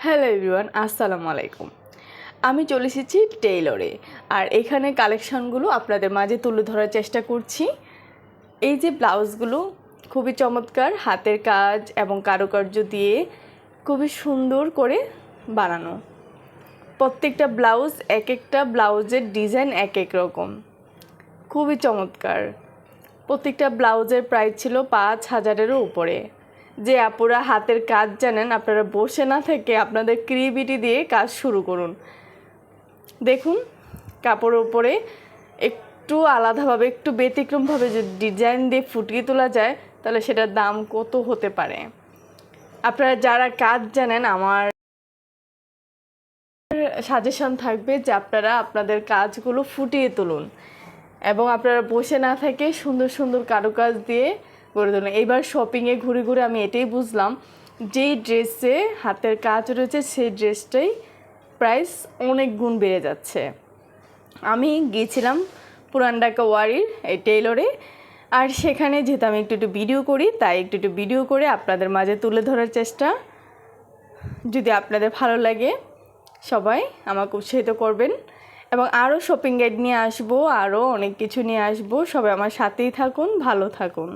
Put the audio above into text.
Hello everyone, আসসালামু আলাইকুম। আমি চলে এসেছি টেইলরে, আর এখানে কালেকশনগুলো আপনাদের মাঝে তুলে ধরার চেষ্টা করছি। এই যে ব্লাউজগুলো খুবই চমৎকার, হাতের কাজ এবং কারুকার্য দিয়ে খুবই সুন্দর করে বানানো। প্রত্যেকটা ব্লাউজ এক একটা ব্লাউজের ডিজাইন এক এক রকম, খুবই চমৎকার। প্রত্যেকটা ব্লাউজের প্রাইস ছিল 5,000-এরও উপরে। যে আপুরা হাতের কাজ জানেন, আপনারা বসে না থেকে আপনাদের ক্রিয়েটিভিটি দিয়ে কাজ শুরু করুন। দেখুন, কাপড়ের উপরে একটু আলাদাভাবে, একটু ব্যতিক্রমভাবে যদি ডিজাইন দিয়ে ফুটিয়ে তোলা যায়, তাহলে সেটার দাম কত হতে পারে। আপনারা যারা কাজ জানেন, আমার সাজেশন থাকবে যে আপনারা আপনাদের কাজগুলো ফুটিয়ে তুলুন এবং আপনারা বসে না থেকে সুন্দর সুন্দর কারুকাজ দিয়ে গড়ে তুলুন। এইবার শপিংয়ে ঘুরে ঘুরে আমি এটাই বুঝলাম, যেই ড্রেসে হাতের কাজ রয়েছে সেই ড্রেসটাই প্রাইস অনেক গুণ বেড়ে যাচ্ছে। আমি গিয়েছিলাম পুরান ঢাকা ওয়ারির এই টেইলরে, আর সেখানে যেহেতু আমি একটু ভিডিও করি, তাই একটু ভিডিও করে আপনাদের মাঝে তুলে ধরার চেষ্টা। যদি আপনাদের ভালো লাগে, সবাই আমাকে উৎসাহিত করবেন এবং আরও শপিং গাইড নিয়ে আসবো, আরও অনেক কিছু নিয়ে আসবো। সবাই আমার সাথেই থাকুন, ভালো থাকুন।